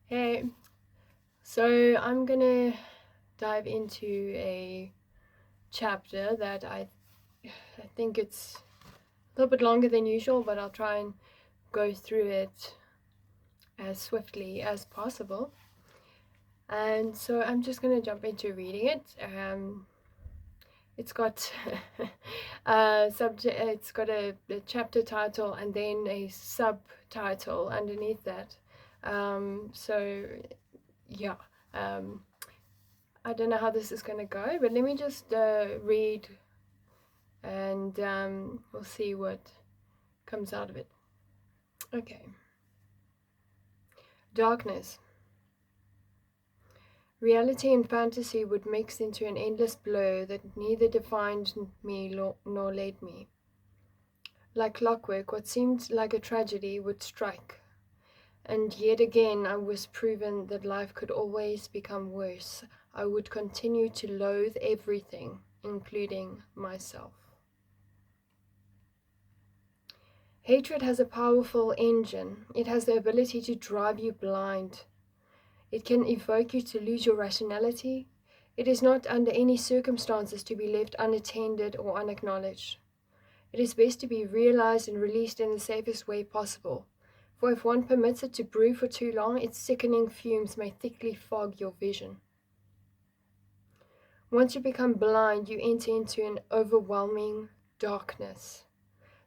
Hey, so I'm gonna dive into a chapter that I think it's a little bit longer than usual, but I'll try and go through it as swiftly as possible. And so I'm just gonna jump into reading it. It's got it's got a chapter title and then a subtitle underneath that. So yeah. Um, I don't know how this is going to go, but let me just read and we'll see what comes out of it. Okay. Darkness. Reality and fantasy would mix into an endless blur that neither defined me nor led me. Like clockwork, what seemed like a tragedy would strike, and yet again I was proven that life could always become worse. I would continue to loathe everything, including myself. Hatred has a powerful engine. It has the ability to drive you blind. It can evoke you to lose your rationality. It is not under any circumstances to be left unattended or unacknowledged. It is best to be realized and released in the safest way possible. For if one permits it to brew for too long, its sickening fumes may thickly fog your vision. Once you become blind, you enter into an overwhelming darkness.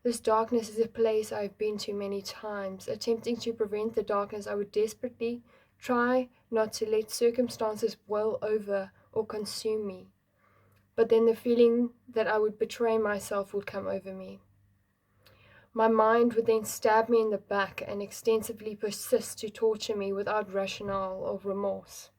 This darkness is a place I have been to many times. Attempting to prevent the darkness, I would desperately try not to let circumstances boil over or consume me. But then the feeling that I would betray myself would come over me. My mind would then stab me in the back and extensively persist to torture me without rationale or remorse.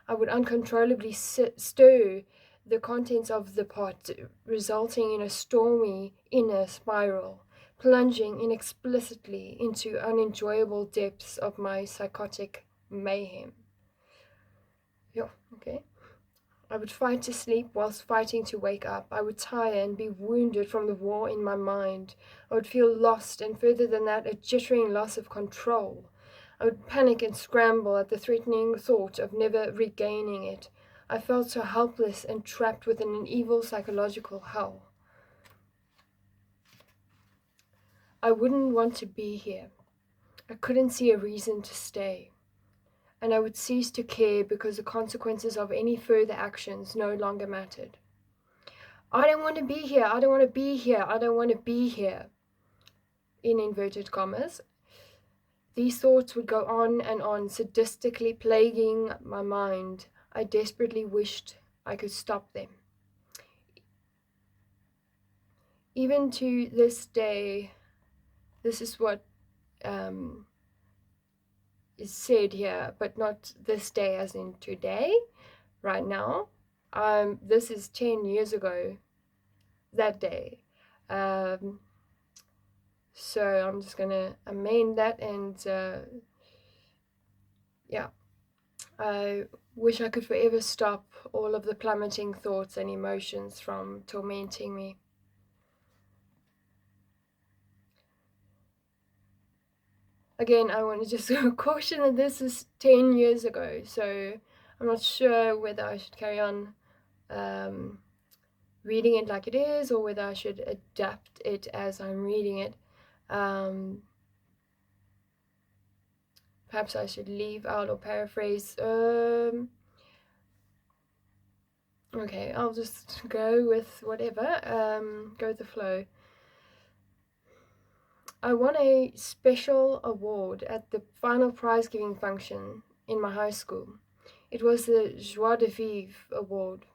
I would uncontrollably stir the contents of the pot, resulting in a stormy inner spiral, plunging inexplicably into unenjoyable depths of my psychotic mayhem. Yeah, okay. I would fight to sleep whilst fighting to wake up. I would tire and be wounded from the war in my mind. I would feel lost, and further than that, a jittering loss of control. I would panic and scramble at the threatening thought of never regaining it. I felt so helpless and trapped within an evil psychological hell. I wouldn't want to be here. I couldn't see a reason to stay. And I would cease to care because the consequences of any further actions no longer mattered. I don't want to be here. I don't want to be here. I don't want to be here. In inverted commas. These thoughts would go on, sadistically plaguing my mind. I desperately wished I could stop them. Even to this day, this is what is said here, but not this day as in today, right now. This is 10 years ago, that day. So I'm just going to amend that and yeah. I wish I could forever stop all of the plummeting thoughts and emotions from tormenting me. Again, I want to just caution that this is 10 years ago, so I'm not sure whether I should carry on reading it like it is or whether I should adapt it as I'm reading it. Perhaps I should leave out or paraphrase. Okay, I'll just go with whatever, go with the flow. I won a special award at the final prize giving function in my high school. It was the Joie de Vivre award.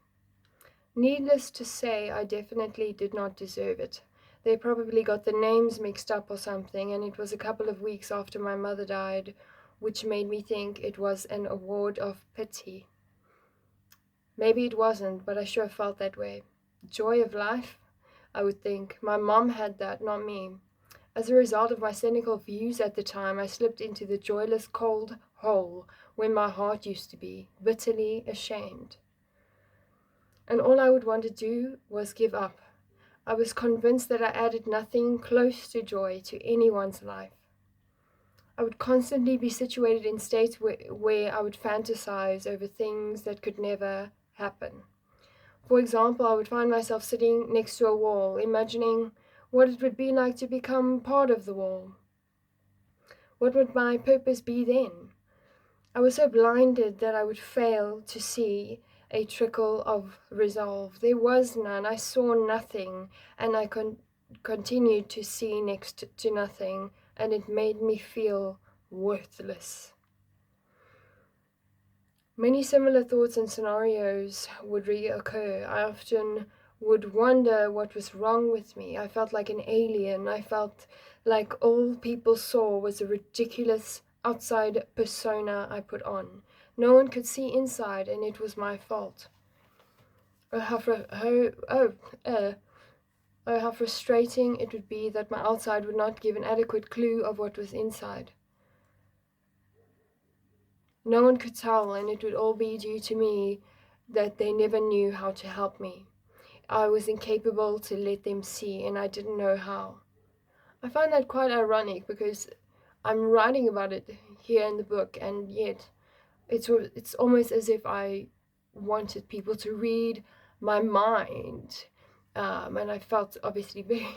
Needless to say, I definitely did not deserve it. They probably got the names mixed up or something, and it was a couple of weeks after my mother died, which made me think it was an award of pity. Maybe it wasn't, but I sure felt that way. Joy of life? I would think. My mom had that, not me. As a result of my cynical views at the time, I slipped into the joyless cold hole where my heart used to be, bitterly ashamed. And all I would want to do was give up. I was convinced that I added nothing close to joy to anyone's life. I would constantly be situated in states where I would fantasize over things that could never happen. For example, I would find myself sitting next to a wall, imagining what it would be like to become part of the wall. What would my purpose be then? I was so blinded that I would fail to see a trickle of resolve. There was none. I saw nothing, and I continued to see next to nothing, and it made me feel worthless. Many similar thoughts and scenarios would reoccur. I often would wonder what was wrong with me. I felt like an alien. I felt like all people saw was a ridiculous outside persona I put on. No one could see inside, and it was my fault. How frustrating it would be that my outside would not give an adequate clue of what was inside. No one could tell, and it would all be due to me that they never knew how to help me. I was incapable to let them see, and I didn't know how. I find that quite ironic because I'm writing about it here in the book, and yet it's almost as if I wanted people to read my mind, and I felt obviously very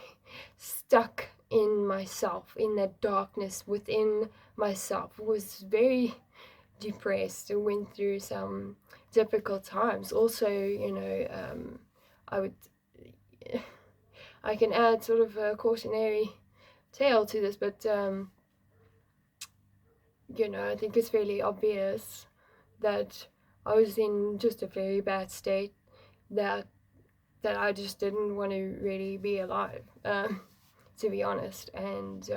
stuck in myself, in that darkness within myself. It was very depressed and went through some difficult times. Also, I would, I can add sort of a cautionary tale to this, but I think it's fairly obvious that I was in just a very bad state, that I just didn't want to really be alive, to be honest, and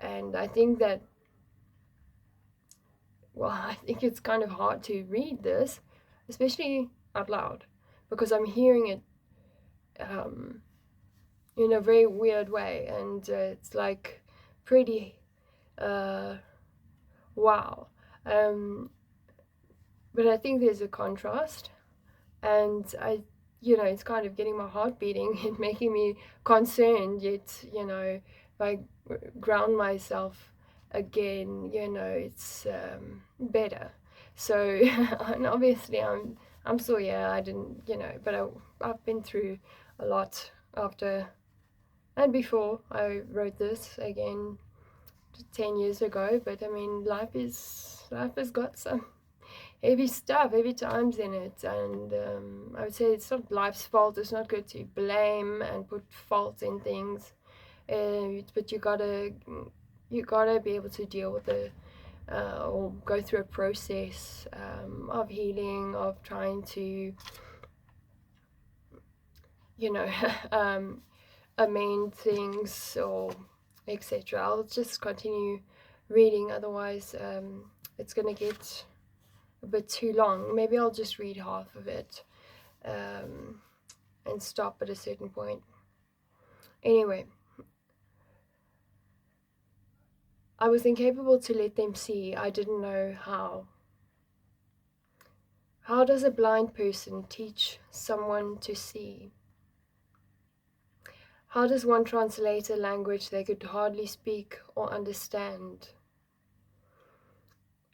I think that, well, I think it's kind of hard to read this, especially out loud, because I'm hearing it in a very weird way, and it's like pretty wow. But I think there's a contrast, and it's kind of getting my heart beating and making me concerned, yet, if I ground myself again, it's better. So, and obviously I'm so, yeah, I didn't, but I've been through a lot after and before I wrote this again 10 years ago. But I mean, life has got some heavy stuff, heavy times in it, and I would say it's not life's fault. It's not good to blame and put fault in things, but you gotta be able to deal with it, or go through a process of healing, of trying to amend things, or etc. I'll just continue reading, otherwise it's gonna get a bit too long. Maybe I'll just read half of it, and stop at a certain point. Anyway, I was incapable to let them see. I didn't know how. How does a blind person teach someone to see? How does one translate a language they could hardly speak or understand?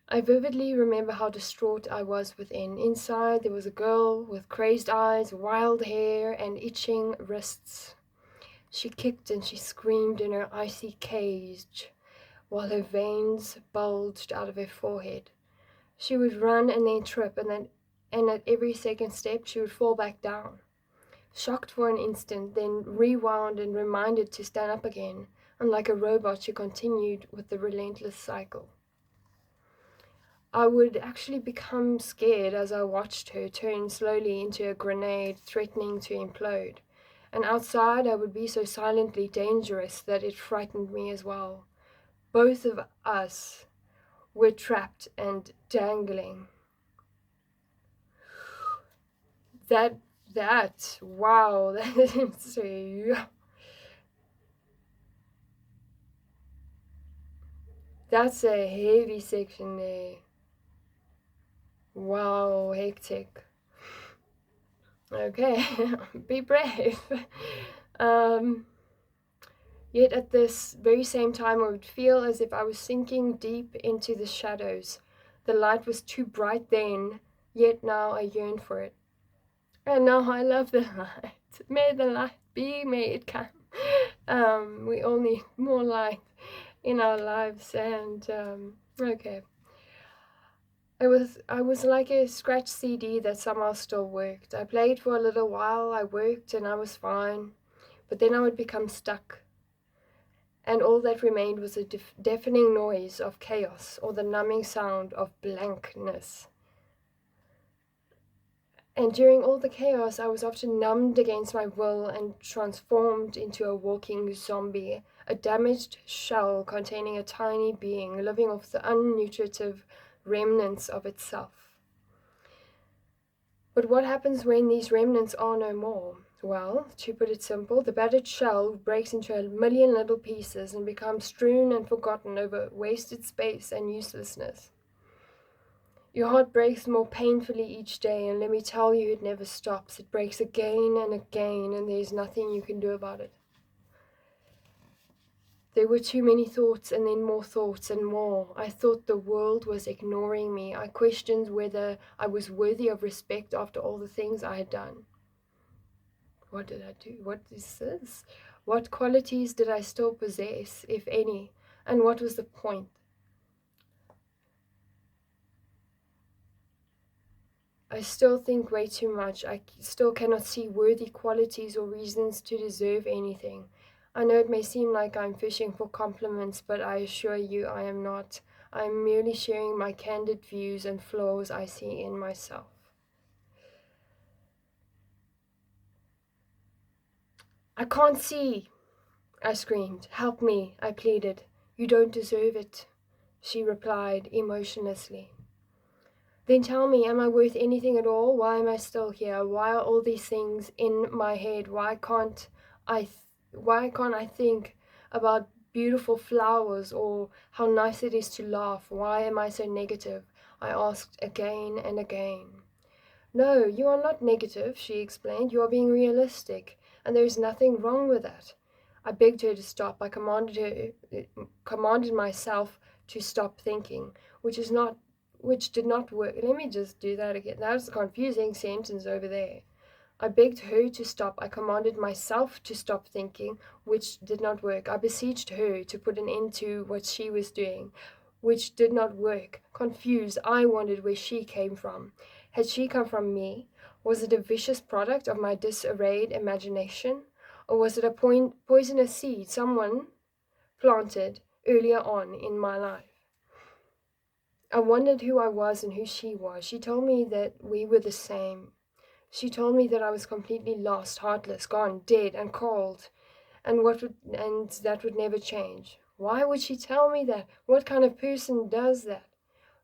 I vividly remember how distraught I was within. Inside, there was a girl with crazed eyes, wild hair, and itching wrists. She kicked and she screamed in her icy cage, while her veins bulged out of her forehead. She would run and then trip, and at every second step she would fall back down. Shocked for an instant, then rewound and reminded to stand up again, and like a robot she continued with the relentless cycle. I would actually become scared as I watched her turn slowly into a grenade threatening to implode. And outside I would be so silently dangerous that it frightened me as well. Both of us were trapped and dangling. Wow, that is insane. That's a heavy section there. Wow, hectic. Okay, be brave. Um, Yet at this very same time, I would feel as if I was sinking deep into the shadows. The light was too bright then, yet now I yearn for it. And now I love the light. May the light be, may it come. We all need more light in our lives. And okay. I was like a scratch CD that somehow still worked. I played for a little while, I worked, and I was fine. But then I would become stuck. And all that remained was a deafening noise of chaos, or the numbing sound of blankness. And during all the chaos, I was often numbed against my will and transformed into a walking zombie, a damaged shell containing a tiny being living off the unnutritive remnants of itself. But what happens when these remnants are no more? Well, to put it simple, the battered shell breaks into a million little pieces and becomes strewn and forgotten over wasted space and uselessness. Your heart breaks more painfully each day, and let me tell you, it never stops. It breaks again and again, and there's nothing you can do about it. There were too many thoughts, and then more thoughts, and more. I thought the world was ignoring me. I questioned whether I was worthy of respect after all the things I had done. What did I do? What is this? What qualities did I still possess, if any? And what was the point? I still think way too much. I still cannot see worthy qualities or reasons to deserve anything. I know it may seem like I'm fishing for compliments, but I assure you I am not. I am merely sharing my candid views and flaws I see in myself. I can't see, I screamed. Help me, I pleaded. You don't deserve it, she replied emotionlessly. Then tell me, am I worth anything at all? Why am I still here? Why are all these things in my head? Why can't I think about beautiful flowers or how nice it is to laugh? Why am I so negative? I asked again and again. No, you are not negative, she explained. You are being realistic, and there is nothing wrong with that. I begged her to stop. I commanded myself to stop thinking, which did not work. Let me just do that again. That was a confusing sentence over there. I begged her to stop. I commanded myself to stop thinking, which did not work. I beseeched her to put an end to what she was doing, which did not work. Confused, I wondered where she came from. Had she come from me? Was it a vicious product of my disarrayed imagination? Or was it a poisonous seed someone planted earlier on in my life? I wondered who I was and who she was. She told me that we were the same. She told me that I was completely lost, heartless, gone, dead, and cold, and that would never change. Why would she tell me that? What kind of person does that?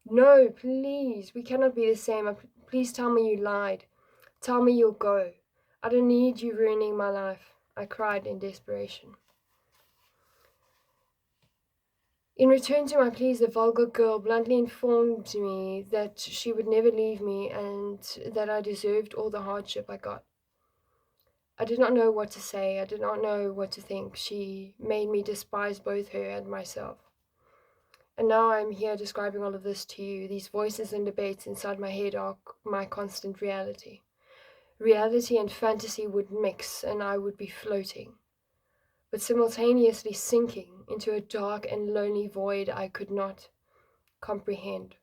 No, please, we cannot be the same. Please tell me you lied. Tell me you'll go. I don't need you ruining my life, I cried in desperation. In return to my pleas, the vulgar girl bluntly informed me that she would never leave me and that I deserved all the hardship I got. I did not know what to say. I did not know what to think. She made me despise both her and myself. And now I'm here describing all of this to you. These voices and debates inside my head are my constant reality. Reality and fantasy would mix, and I would be floating, but simultaneously sinking into a dark and lonely void I could not comprehend.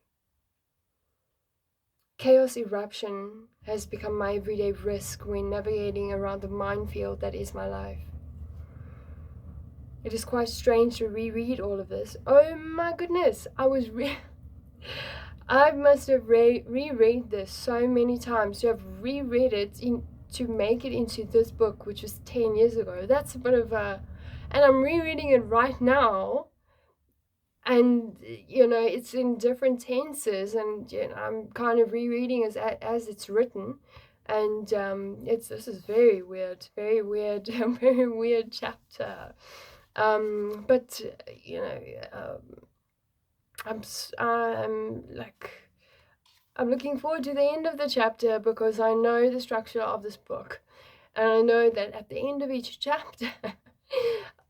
Chaos eruption has become my everyday risk when navigating around the minefield that is my life. It is quite strange to reread all of this. Oh my goodness, I must have reread this so many times to have reread it to make it into this book, which was 10 years ago. That's a bit of a... And I'm rereading it right now, and it's in different tenses, and I'm kind of rereading as it's written, and this is very weird, very weird chapter. But I'm looking forward to the end of the chapter because I know the structure of this book, and I know that at the end of each chapter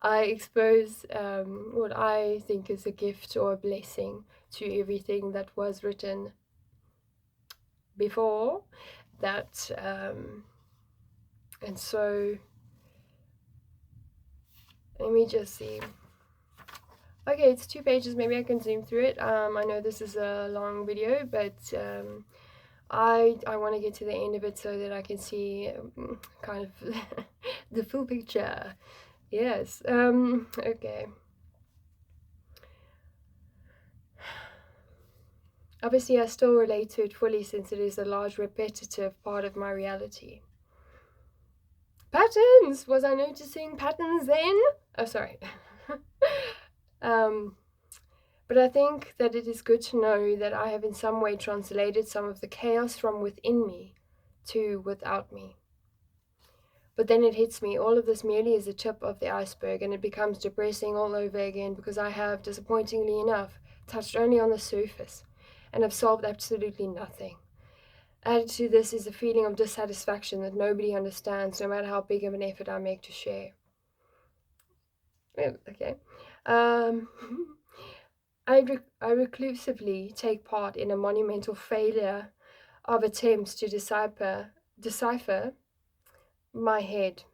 I expose what I think is a gift or a blessing to everything that was written before that. And so let me just see. Okay, it's 2 pages. Maybe I can zoom through it. I know this is a long video, but I want to get to the end of it so that I can see kind of the full picture. Yes. Okay. Obviously, I still relate to it fully since it is a large repetitive part of my reality. Patterns! Was I noticing patterns then? Oh, sorry. But I think that it is good to know that I have in some way translated some of the chaos from within me to without me. But then it hits me, all of this merely is a tip of the iceberg, and it becomes depressing all over again because I have, disappointingly enough, touched only on the surface and have solved absolutely nothing. Added to this is a feeling of dissatisfaction that nobody understands, no matter how big of an effort I make to share. Okay. Um, I reclusively take part in a monumental failure of attempts to decipher my head,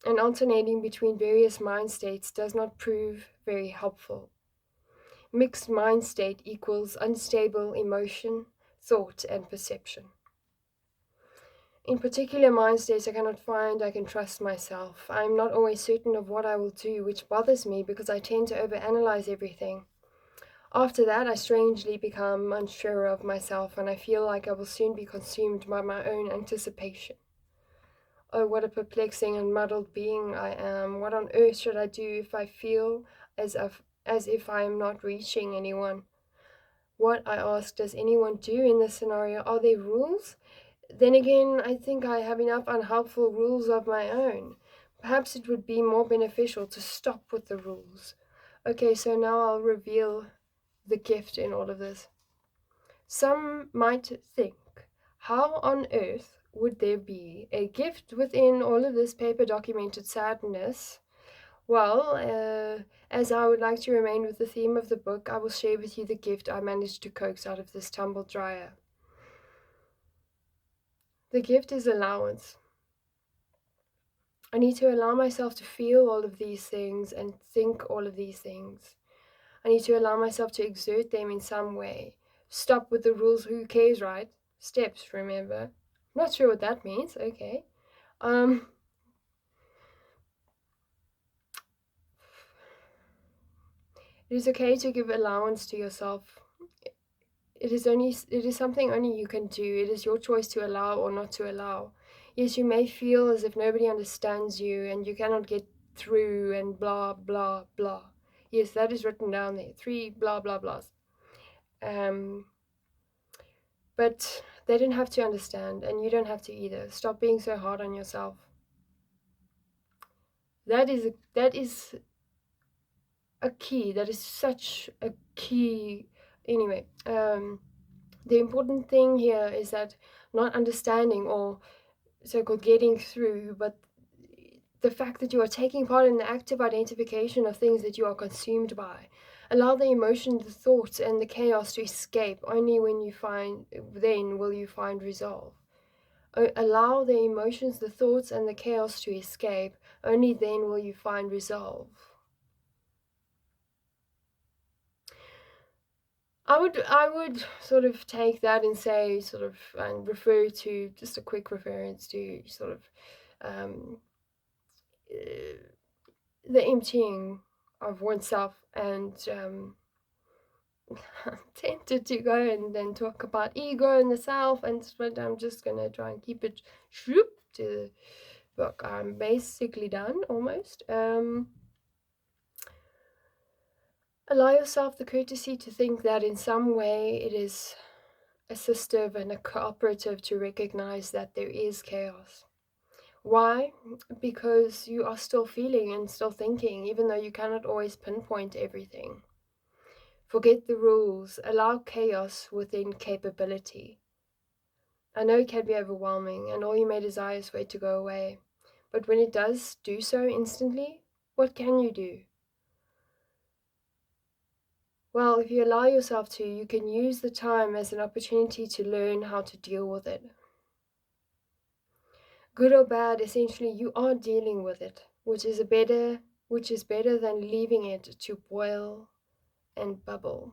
and alternating between various mind states does not prove very helpful. Mixed mind state equals unstable emotion, thought, and perception. In particular mind states I cannot find I can trust myself. I am not always certain of what I will do, which bothers me because I tend to overanalyze everything. After that, I strangely become unsure of myself, and I feel like I will soon be consumed by my own anticipation. Oh, what a perplexing and muddled being I am. What on earth should I do if I feel as if I am not reaching anyone? What, I ask, does anyone do in this scenario? Are there rules? Then again, I think I have enough unhelpful rules of my own. Perhaps it would be more beneficial to stop with the rules. Okay, so now I'll reveal the gift in all of this. Some might think, how on earth would there be a gift within all of this paper documented sadness? Well, as I would like to remain with the theme of the book, I will share with you the gift I managed to coax out of this tumble dryer. The gift is allowance. I need to allow myself to feel all of these things and think all of these things. I need to allow myself to exert them in some way. Stop with the rules, who cares, right? Steps, remember. I'm not sure what that means, okay. It is okay to give allowance to yourself. It is something only you can do. It is your choice to allow or not to allow. Yes, you may feel as if nobody understands you and you cannot get through and blah blah blah. Yes, that is written down there. 3 blah blah blahs. But they don't have to understand, and you don't have to either. Stop being so hard on yourself. That is a key. That is such a key. Anyway, the important thing here is that not understanding or so-called getting through, but the fact that you are taking part in the active identification of things that you are consumed by. Allow the emotion, the thoughts, and the chaos to escape. Only then will you find resolve. Allow the emotions, the thoughts, and the chaos to escape. Only then will you find resolve. I would sort of take that and say and refer to just a quick reference to the emptying of oneself, and tempted to go and then talk about ego and the self, but I'm just gonna try and keep it to the book. I'm basically done almost. Allow yourself the courtesy to think that in some way it is assistive and a cooperative to recognize that there is chaos. Why? Because you are still feeling and still thinking, even though you cannot always pinpoint everything. Forget the rules, allow chaos within capability. I know it can be overwhelming, and all you may desire is for it to go away. But when it does do so instantly, what can you do? Well, if you allow yourself to, you can use the time as an opportunity to learn how to deal with it. Good or bad, essentially, you are dealing with it, which is better than leaving it to boil and bubble.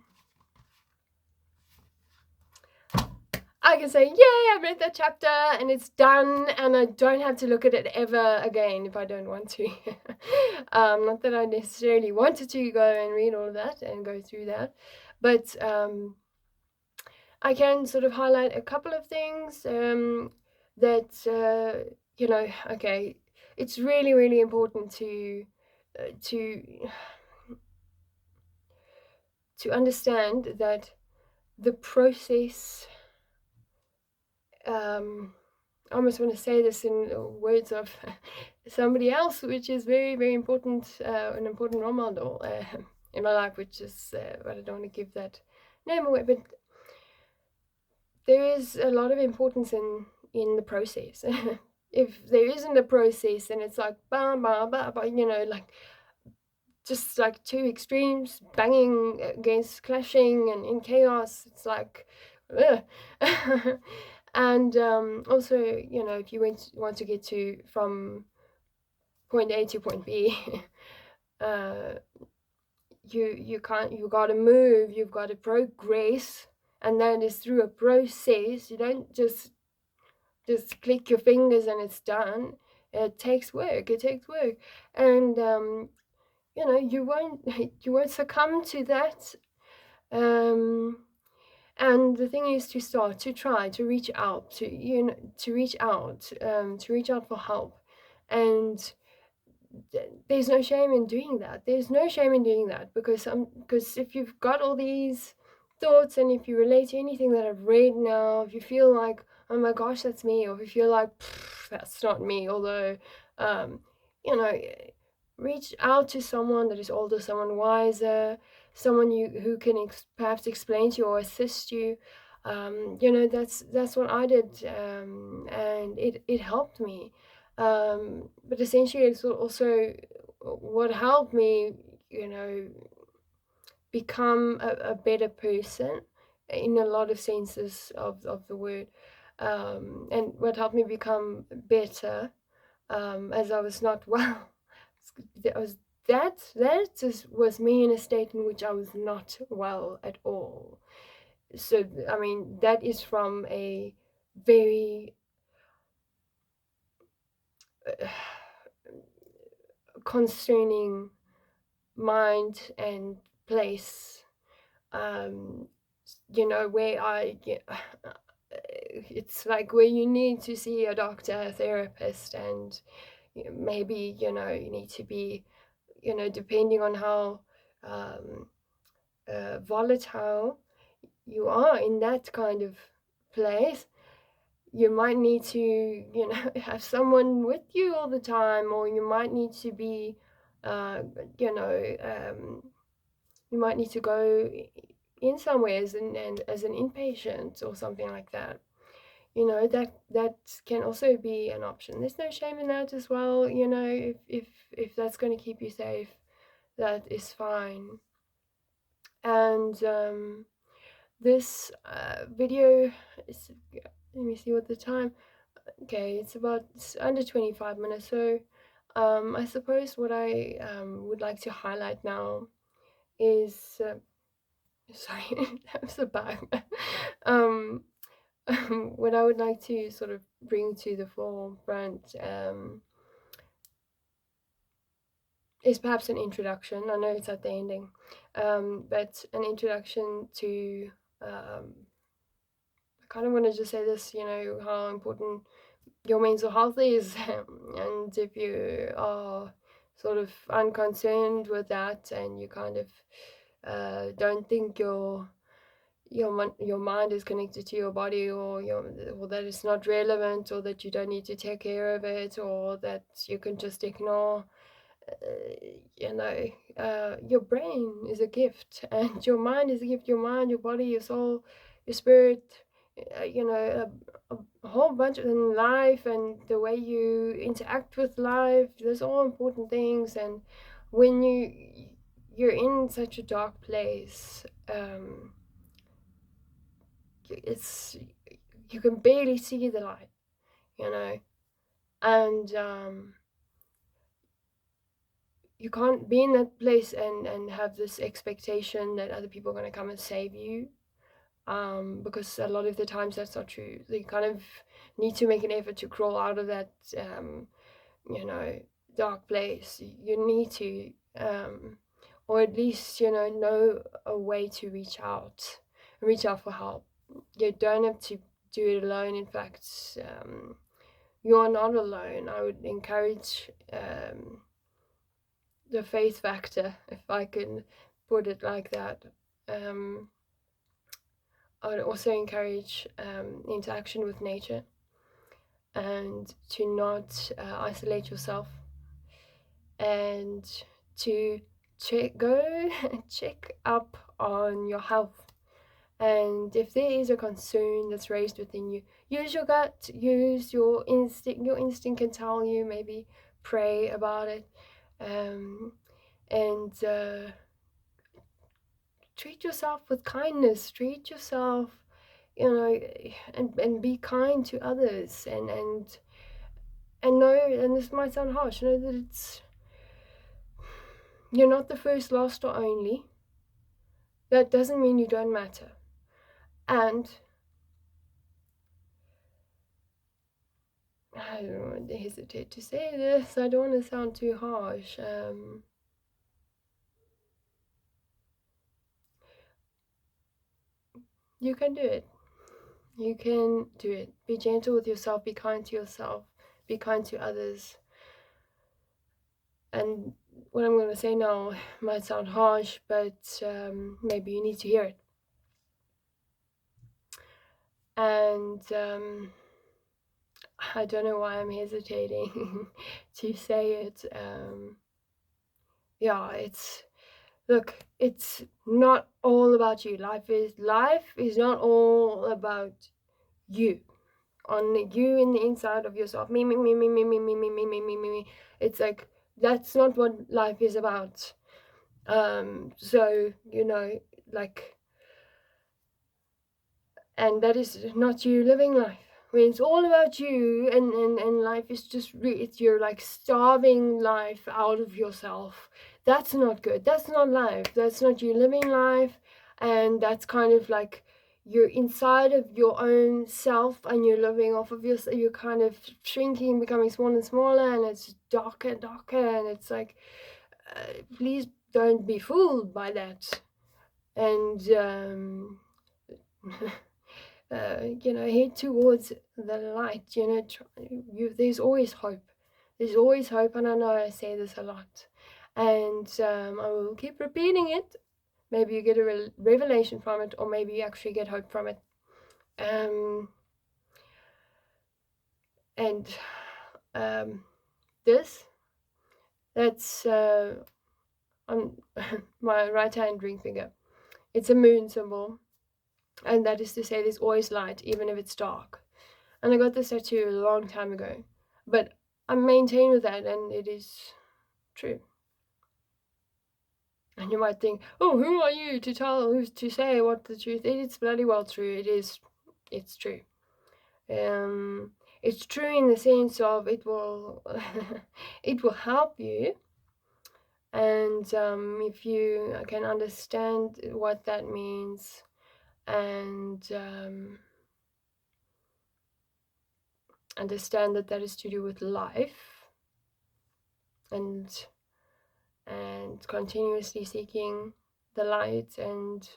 I can say, yay, I read that chapter and it's done, and I don't have to look at it ever again if I don't want to. Not that I necessarily wanted to go and read all of that and go through that, but I can sort of highlight a couple of things that, okay, it's really, really important to understand that the process, I almost want to say this in words of somebody else, which is very, very important, an important role model in my life, which is, but I don't want to give that name away, but there is a lot of importance in the process. If there isn't a process, then it's like, bah, bah, bah, bah, like, just like two extremes banging against, clashing, and in chaos. It's like, and also, if you want to get to from point A to point B, uh, you gotta move, you've got to progress, and that is through a process. You don't just click your fingers and it's done. It takes work. And you won't succumb to that. And the thing is to start to try to reach out to reach out for help. And there's no shame in doing that. Because if you've got all these thoughts, and if you relate to anything that I've read now, if you feel like, oh my gosh, that's me, or if you feel like, that's not me, although you know reach out to someone that is older, someone wiser, someone who can perhaps explain to you or assist you. That's what I did, and it helped me. But essentially, it's also what helped me, become a better person in a lot of senses of the word. And what helped me become better, as I was not well. That was me in a state in which I was not well at all. So, I mean, that is from a very concerning mind and place, where it's like where you need to see a doctor, a therapist, and maybe, you need to be, depending on how volatile you are in that kind of place, you might need to, have someone with you all the time, or you might need to be, you know, you might need to go in somewhere and as an inpatient or something like that. That can also be an option. There's no shame in that as well. If that's going to keep you safe, that is fine. And this video is, let me see what the time. Okay, it's under 25 minutes. So I suppose what I would like to highlight now is sorry, that was a bug. um, what I would like to sort of bring to the forefront is perhaps an introduction. I know it's at the ending, but an introduction to. I kind of want to just say this, how important your mental health is, and if you are sort of unconcerned with that, and you kind of don't think your mind is connected to your body, or that it's not relevant, or that you don't need to take care of it, or that you can just ignore. Your brain is a gift, and your mind is a gift. Your mind, your body, your soul, your spirit, a whole bunch of in life, and the way you interact with life. Those are all important things, and when you're in such a dark place, it's you can barely see the light, you know, and you can't be in that place and have this expectation that other people are going to come and save you, because a lot of the times that's not true. You kind of need to make an effort to crawl out of that, you know, dark place. You need to, or at least, you know a way to reach out for help. You don't have to do it alone. In fact, you are not alone. I would encourage the faith factor, if I can put it like that. I would also encourage interaction with nature, and to not isolate yourself, and to go check up on your health. And if there is a concern that's raised within you, use your gut, use your instinct. Your instinct can tell you. Maybe pray about it, and treat yourself with kindness. Treat yourself, you know, and be kind to others, and know, and this might sound harsh, know that you're not the first, last, or only. That doesn't mean you don't matter. And I don't want to hesitate to say this. I don't want to sound too harsh. You can do it. You can do it. Be gentle with yourself. Be kind to yourself. Be kind to others. And what I'm going to say now might sound harsh, but maybe you need to hear it. And I don't know why I'm hesitating to say it. Yeah, look, it's not all about you. Life is not all about you. On you in the inside of yourself. Me. It's like, that's not what life is about. So, you know, like, and that is not you living life. When it's all about you, and life is just, it's you're like starving life out of yourself. That's not good. That's not life. That's not you living life. And that's kind of like you're inside of your own self, and you're living off of yourself. You're kind of shrinking, becoming smaller and smaller, and it's darker and darker. And it's like, please don't be fooled by that. And you know, head towards the light. You know, there's always hope. There's always hope, and I know I say this a lot, and I will keep repeating it. Maybe you get a revelation from it, or maybe you actually get hope from it. And that's on my right hand ring finger. It's a moon symbol. And that is to say, there's always light, even if it's dark. And I got this tattoo a long time ago, but I maintain with that, and it is true. And you might think, oh, who are you to say what the truth is? It's bloody well true. It's true. It's true in the sense of it will it will help you, and if you can understand what that means, and understand that is to do with life, and continuously seeking the light, and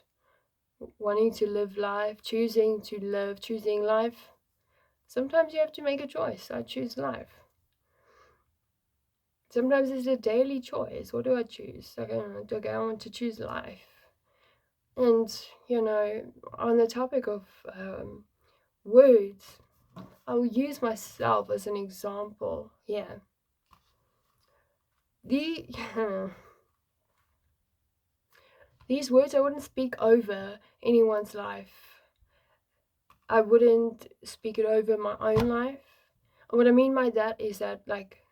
wanting to live life, choosing life. Sometimes you have to make a choice. I choose life. Sometimes it's a daily choice. What do I choose? I want to choose life. And, you know, on the topic of words, I will use myself as an example. Yeah. These words, I wouldn't speak over anyone's life. I wouldn't speak it over my own life. And what I mean by that is that, like,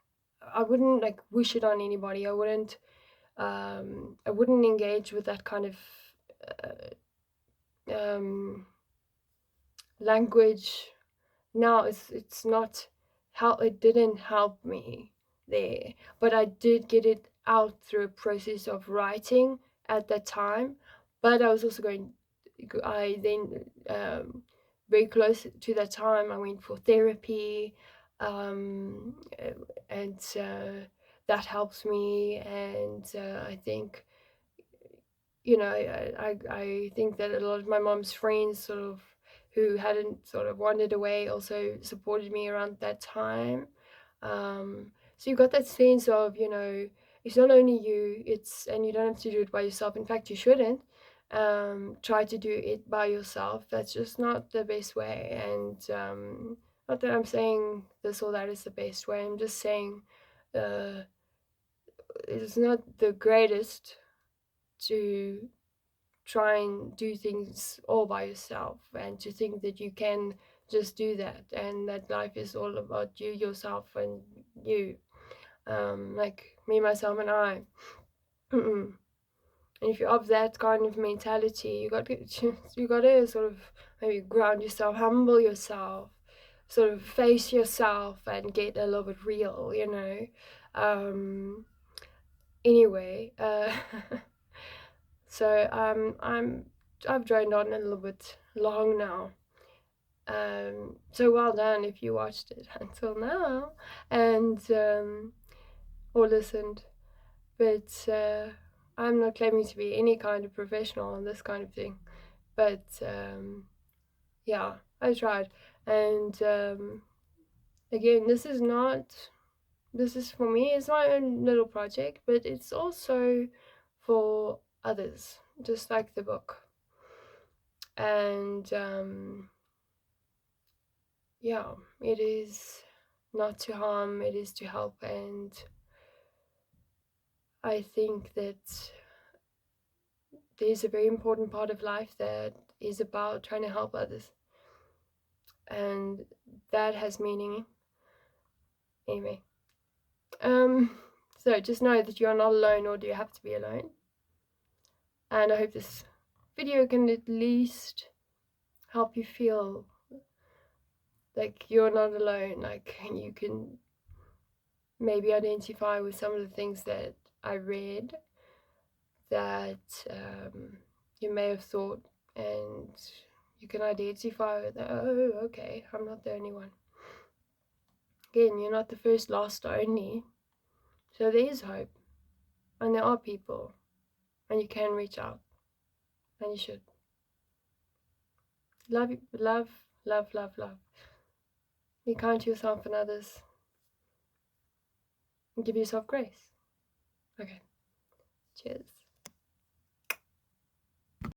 I wouldn't, like, wish it on anybody. I wouldn't I wouldn't engage with that kind of language. Now it's not how it didn't help me there, but I did get it out through a process of writing at that time. But I was also I then very close to that time I went for therapy, and that helps me. And I think, I think that a lot of my mom's friends sort of who hadn't sort of wandered away also supported me around that time. So you got that sense of, it's not only you, and you don't have to do it by yourself. In fact, you shouldn't try to do it by yourself. That's just not the best way. And not that I'm saying this or that is the best way. I'm just saying uh, it's not the greatest to try and do things all by yourself, and to think that you can just do that, and that life is all about you, yourself, and you, like me, myself, and I. Mm-mm. And if you're of that kind of mentality, you got to sort of maybe ground yourself, humble yourself, sort of face yourself, and get a little bit real. Um, anyway, so I've droned on a little bit long now. So well done if you watched it until now, and or listened. But I'm not claiming to be any kind of professional on this kind of thing. But yeah, I tried. And again, this is for me, it's my own little project, but it's also for others, just like the book. And yeah, it is not to harm, it is to help. And I think that there's a very important part of life that is about trying to help others, and that has meaning. Anyway, so just know that you are not alone, or do you have to be alone. And I hope this video can at least help you feel like you're not alone, like you can maybe identify with some of the things that I read, that you may have thought, and you can identify with, oh, okay, I'm not the only one. Again, you're not the first, last, only. So there is hope, and there are people, and you can reach out, and you should. Love, love, love, love, love. Be kind to yourself and others, and give yourself grace. Okay, cheers.